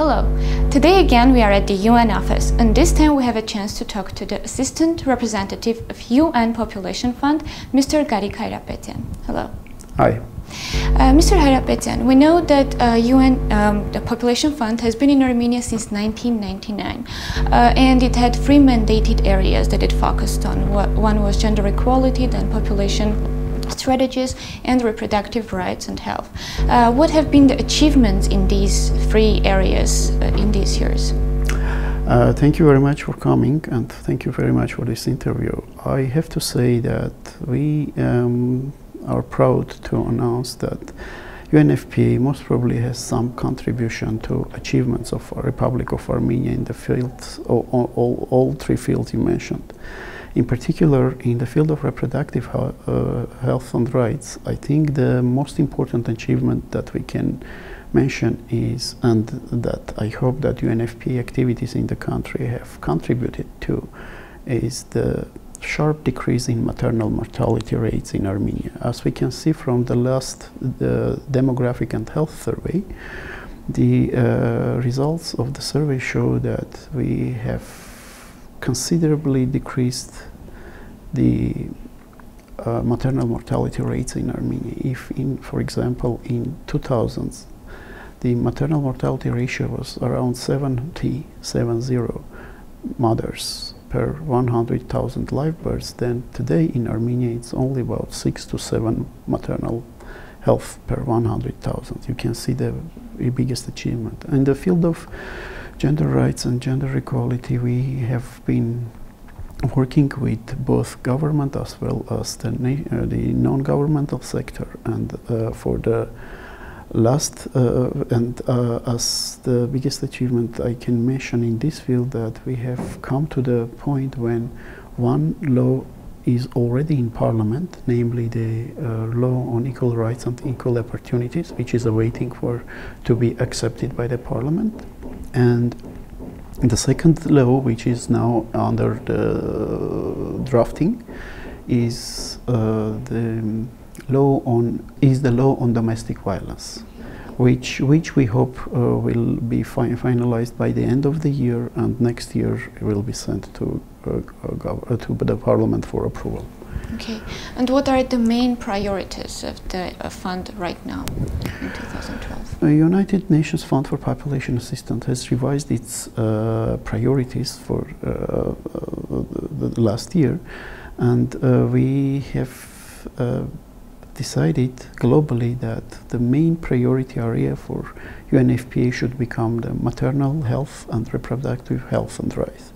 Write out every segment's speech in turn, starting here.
Hello. Today again we are at the UN office, and this time we have a chance to talk to the Assistant Representative of UN Population Fund, Mr. Garik Hayratbetyan. Hello. Hi. Mr. Hayratbetyan, we know that the Population Fund has been in Armenia since 1999, and it had three mandated areas that it focused on. One was gender equality, then population strategies, and reproductive rights and health. What have been the achievements in these three areas in these years? Thank you very much for coming, and thank you very much for this interview. I have to say that we are proud to announce that UNFPA most probably has some contribution to achievements of the Republic of Armenia in the fields, all three fields you mentioned. In particular, in the field of reproductive health and rights, I think the most important achievement that we can mention is, and that I hope that UNFPA activities in the country have contributed to, is the sharp decrease in maternal mortality rates in Armenia. As we can see from the last demographic and health survey, the results of the survey show that we have considerably decreased the maternal mortality rates in Armenia. If, for example, in 2000s, the maternal mortality ratio was around 70 mothers per 100,000 live births, then today in Armenia it's only about 6 to 7 maternal health per 100,000. You can see the biggest achievement. In the field of gender rights and gender equality, we have been working with both government as well as the non-governmental sector, and for the last as the biggest achievement I can mention in this field, that we have come to the point when one law is already in Parliament, namely the law on equal rights and equal opportunities, which is awaiting to be accepted by the Parliament. And the second law, which is now under the drafting, is the law on domestic violence, which we hope will be finalized by the end of the year, and next year will be sent to the Parliament for approval. Okay, and what are the main priorities of the fund right now in 2012? The United Nations Fund for Population Assistance has revised its priorities for the last year, and we have decided globally that the main priority area for UNFPA should become the maternal health and reproductive health and rights.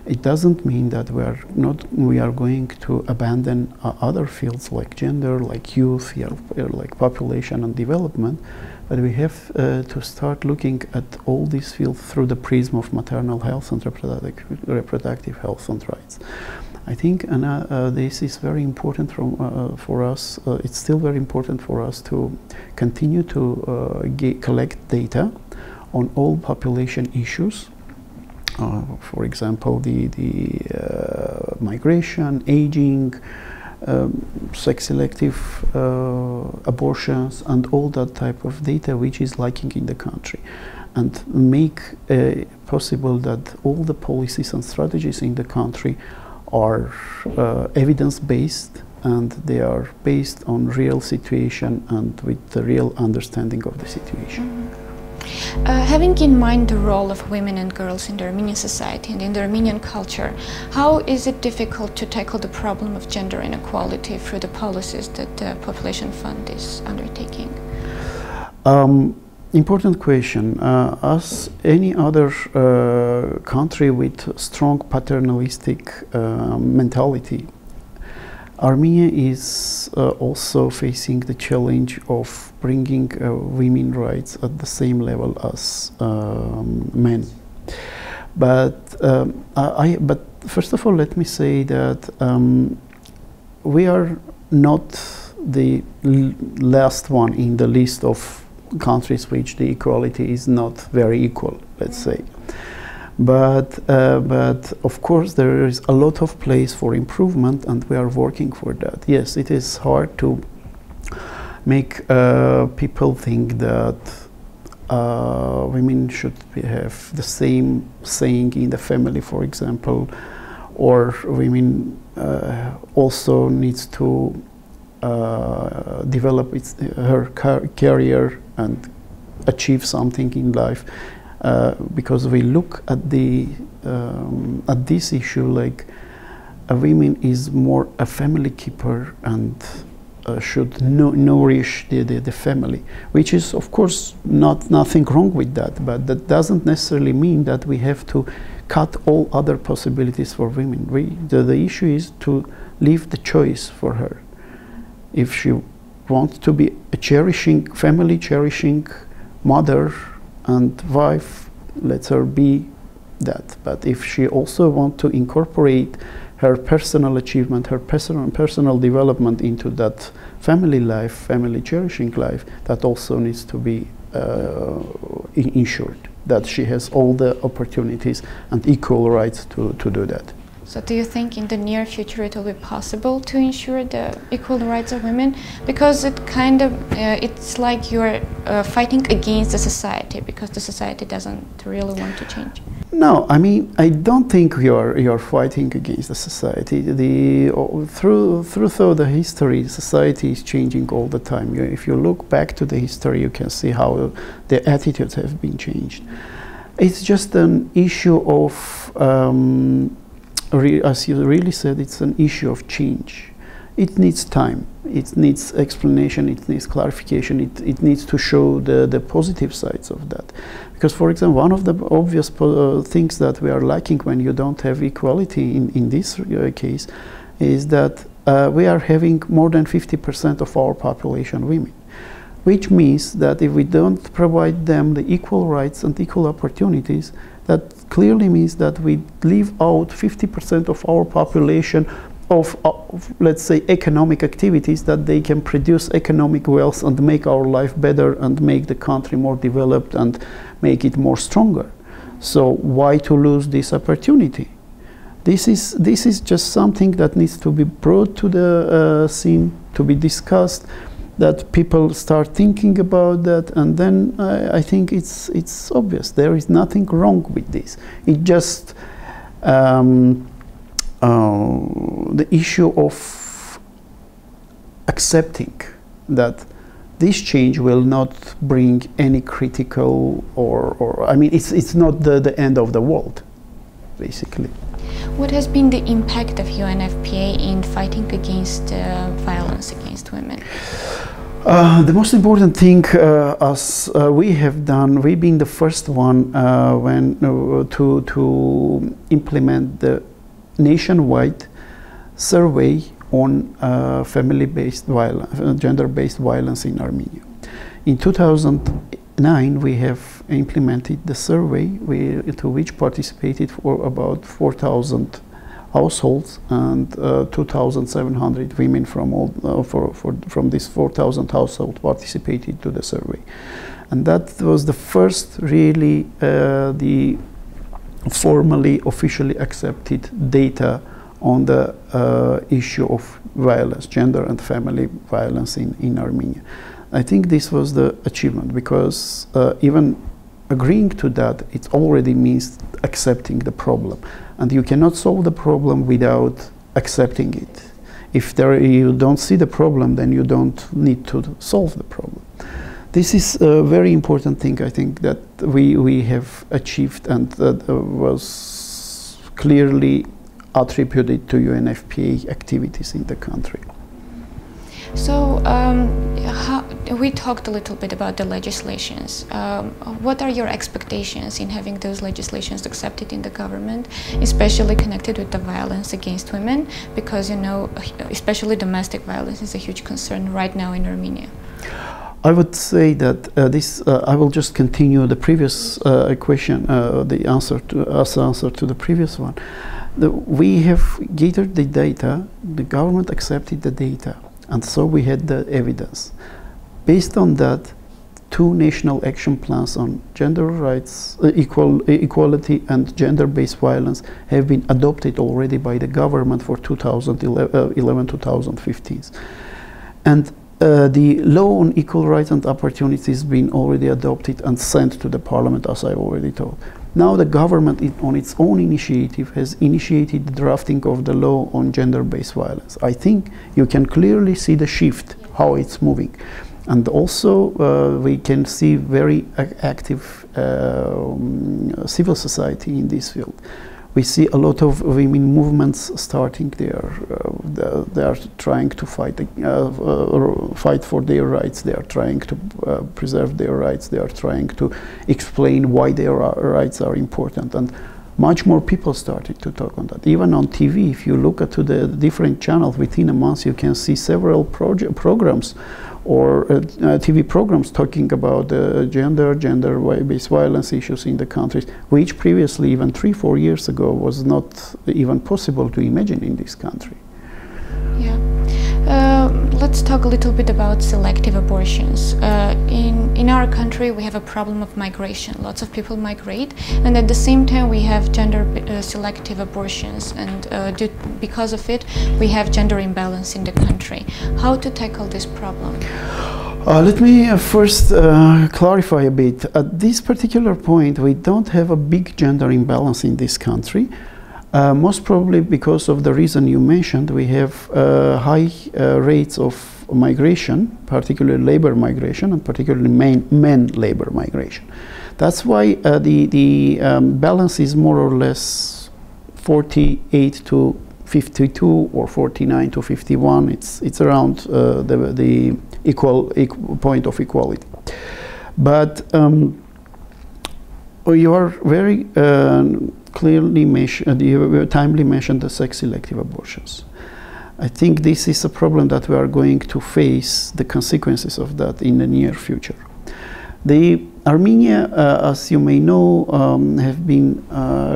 It doesn't mean that we are going to abandon other fields like gender, like youth, like population and development, but we have to start looking at all these fields through the prism of maternal health and reproductive health and rights. I think this is very important for us. It's still very important for us to continue to collect data on all population issues. For example, the migration, aging, sex-selective abortions, and all that type of data which is lacking in the country, and make possible that all the policies and strategies in the country are evidence-based, and they are based on real situation and with the real understanding of the situation. Mm-hmm. Having in mind the role of women and girls in the Armenian society and in the Armenian culture, how is it difficult to tackle the problem of gender inequality through the policies that the Population Fund is undertaking? Important question. As any other country with strong paternalistic mentality, Armenia is also facing the challenge of bringing women's rights at the same level as men. But first of all, let me say that we are not the last one in the list of countries which the equality is not very equal, let's say. But of course there is a lot of place for improvement, and we are working for that. Yes, it is hard to make people think that women should have the same saying in the family, for example, or women also needs to develop her career and achieve something in life, because we look at this issue like a woman is more a family keeper and should nourish the family, which is of course nothing wrong with that, but that doesn't necessarily mean that we have to cut all other possibilities for women. The issue is to leave the choice for her. If she wants to be a cherishing family, cherishing mother and wife, let her be that. But if she also wants to incorporate her personal achievement, her personal development into that family life, family cherishing life, that also needs to be ensured, that she has all the opportunities and equal rights to do that. So do you think in the near future it will be possible to ensure the equal rights of women? Because it kind of, it's like you're fighting against the society, because the society doesn't really want to change. No, I mean, I don't think you're fighting against the society. Through the history, society is changing all the time. If you look back to the history, you can see how the attitudes have been changed. It's just an issue of as you really said, it's an issue of change. It needs time, it needs explanation, it needs clarification, it needs to show the positive sides of that. Because, for example, one of the obvious things that we are lacking when you don't have equality in this case is that we are having more than 50% of our population women, which means that if we don't provide them the equal rights and equal opportunities, that clearly means that we leave out 50% of our population of, let's say, economic activities that they can produce economic wealth and make our life better and make the country more developed and make it more stronger. So why to lose this opportunity? This is just something that needs to be brought to the scene, to be discussed, that people start thinking about that, and then I think it's obvious. There is nothing wrong with this. It just the issue of accepting that this change will not bring any critical or I mean, it's not the end of the world, basically. What has been the impact of UNFPA in fighting against violence against women? The most important thing, as we have done, we've been the first one to implement the nationwide survey on family-based violence, gender-based violence in Armenia. In 2009, we have implemented the survey to which participated for about 4,000 households and 2,700 women from this 4,000 households participated to the survey. And that was the first really the formally, officially accepted data on the issue of violence, gender and family violence in Armenia. I think this was the achievement, because even agreeing to that, it already means accepting the problem. And you cannot solve the problem without accepting it. If you don't see the problem, then you don't need to solve the problem. This is a very important thing, I think, that we have achieved, and that was clearly attributed to UNFPA activities in the country. So we talked a little bit about the legislations. What are your expectations in having those legislations accepted in the government, especially connected with the violence against women? Because, you know, especially domestic violence is a huge concern right now in Armenia. I would say that I will just continue the previous question, the answer to the previous one. We have gathered the data, the government accepted the data, and so we had the evidence. Based on that, 2 national action plans on gender rights, equality and gender-based violence have been adopted already by the government for 2011-2015. And the law on equal rights and opportunities been already adopted and sent to the parliament, as I already told. Now the government, on its own initiative, has initiated the drafting of the law on gender-based violence. I think you can clearly see the shift, how it's moving. And also we can see very active civil society in this field. We see a lot of women movements starting there. They are trying to fight for their rights. They are trying to preserve their rights. They are trying to explain why their rights are important. And much more people started to talk on that. Even on TV, if you look at the different channels, within a month you can see several programs or TV programs talking about gender-based violence issues in the countries, which previously, even 3-4 years ago, was not even possible to imagine in this country. Yeah. Let's talk a little bit about selective abortions. In our country, we have a problem of migration. Lots of people migrate, and at the same time, we have gender selective abortions, and because of it, we have gender imbalance in the country. How to tackle this problem? Let me first clarify a bit. At this particular point, we don't have a big gender imbalance in this country. Most probably because of the reason you mentioned. We have high rates of migration, particularly labor migration, and particularly men labor migration. That's why the balance is more or less 48 to 52 or 49 to 51. It's around the equal point of equality. But you are very clearly timely mentioned the sex-selective abortions. I think this is a problem that we are going to face the consequences of that in the near future. Armenia, as you may know, have been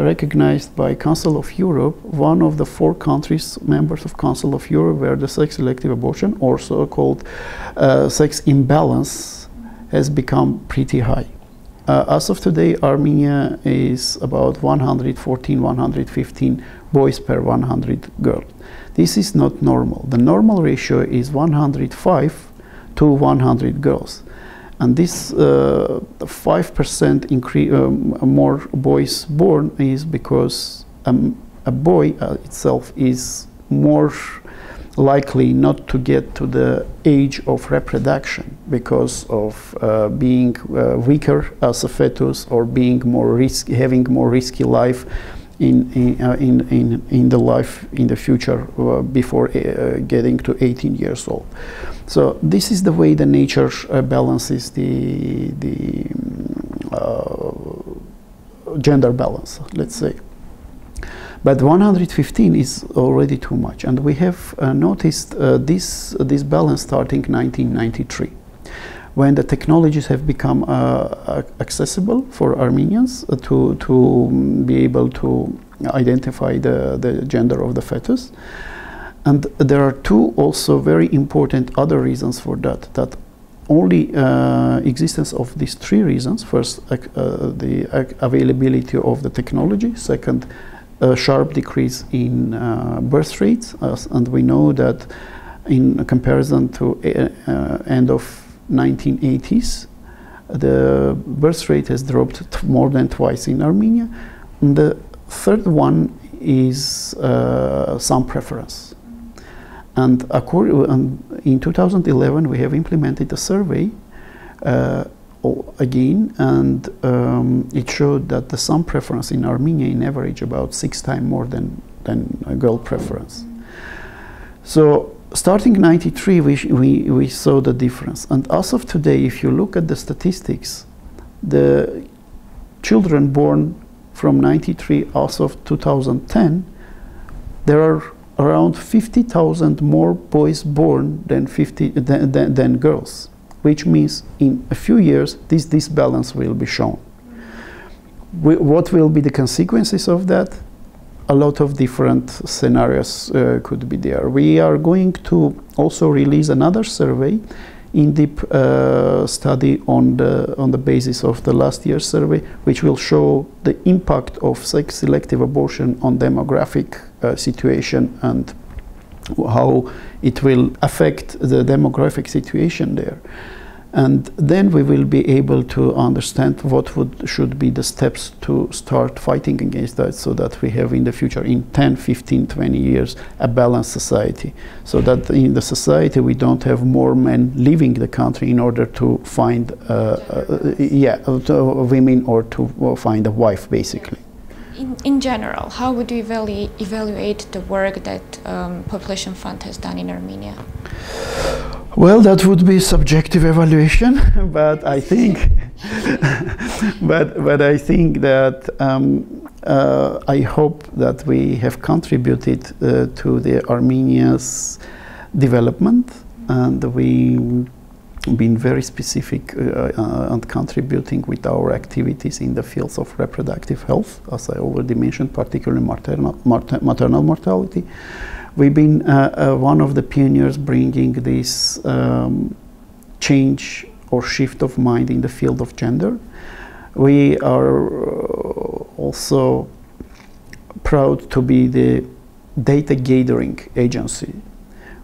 recognized by Council of Europe, one of the 4 countries members of Council of Europe where the sex-selective abortion, or so-called sex imbalance, has become pretty high. As of today, Armenia is about 114, 115 boys per 100 girls. This is not normal. The normal ratio is 105 to 100 girls. And this 5% increase, more boys born, is because a boy itself is more likely not to get to the age of reproduction because of being weaker as a fetus, or being having more risky life in the life in the future before getting to 18 years old. So this is the way the nature balances the gender balance, let's say. But 115 is already too much, and we have noticed this balance starting 1993, when the technologies have become accessible for Armenians to be able to identify the gender of the fetus. And there are 2 also very important other reasons for that only existence of these 3 reasons. First, the availability of the technology. Second, a sharp decrease in birth rates, and we know that in comparison to end of 1980s, the birth rate has dropped more than twice in Armenia. And the third one is some preference. And in 2011, we have implemented a survey again, and it showed that the sum preference in Armenia in average about 6 times more than a girl preference. So starting 93, we saw the difference. And as of today, if you look at the statistics, the children born from 93 as of 2010, there are around 50,000 more boys born than girls, which means in a few years this disbalance will be shown. What will be the consequences of that? A lot of different scenarios could be there. We are going to also release another survey, in-depth study on the basis of the last year's survey, which will show the impact of sex-selective abortion on demographic situation and how it will affect the demographic situation there. And then we will be able to understand what should be the steps to start fighting against that, so that we have in the future, in 10, 15, 20 years, a balanced society. So that in the society we don't have more men leaving the country in order to find women or to find a wife, basically. In general, how would you evaluate the work that Population Fund has done in Armenia? Well, that would be subjective evaluation, but I think, but I think that I hope that we have contributed to the Armenia's development, and we've been very specific and contributing with our activities in the fields of reproductive health, as I already mentioned, particularly maternal mortality. We've been one of the pioneers bringing this change or shift of mind in the field of gender. We are also proud to be the data gathering agency,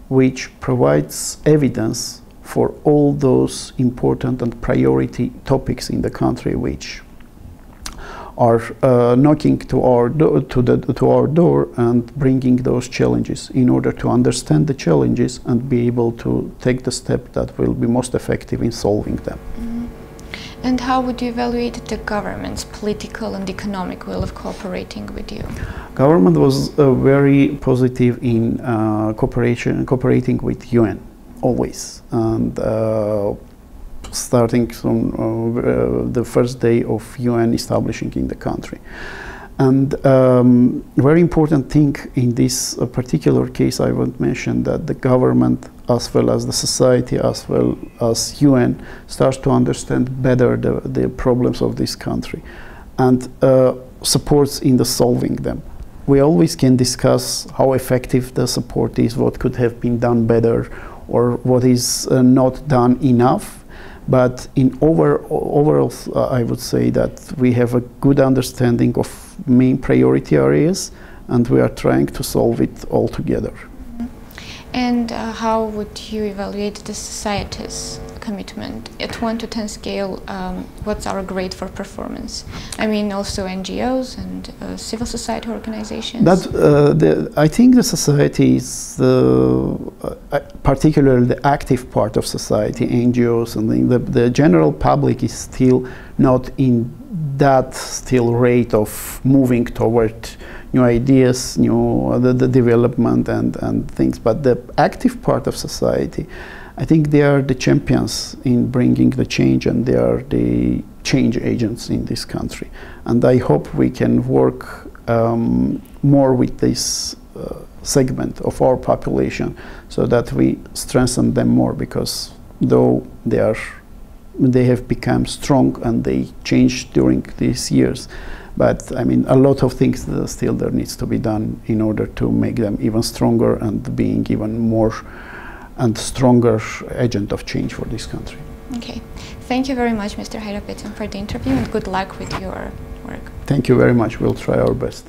which provides evidence for all those important and priority topics in the country, which are knocking to our door and bringing those challenges, in order to understand the challenges and be able to take the step that will be most effective in solving them. Mm-hmm. And how would you evaluate the government's political and economic will of cooperating with you? Government was very positive in cooperating with UN, always, and starting from the first day of UN establishing in the country. And very important thing in this particular case, I would mention that the government, as well as the society, as well as UN, starts to understand better the problems of this country, and supports in the solving them. We always can discuss how effective the support is, what could have been done better, or what is not done enough. But in overall, I would say that we have a good understanding of main priority areas, and we are trying to solve it all together. Mm-hmm. And how would you evaluate the society's commitment at 1 to 10 scale? What's our grade for performance? I mean, also NGOs and civil society organizations. I think the society is particularly the active part of society, NGOs, and the general public is still not in that rate of moving toward new ideas, the development and things. But the active part of society, I think they are the champions in bringing the change, and they are the change agents in this country. And I hope we can work more with this segment of our population, so that we strengthen them more, because though they have become strong and they changed during these years, but I mean, a lot of things still there needs to be done in order to make them even stronger and being even more and stronger agent of change for this country. Okay. Thank you very much, Mr. Hayrapetyyan, for the interview, and good luck with your work. Thank you very much. We'll try our best.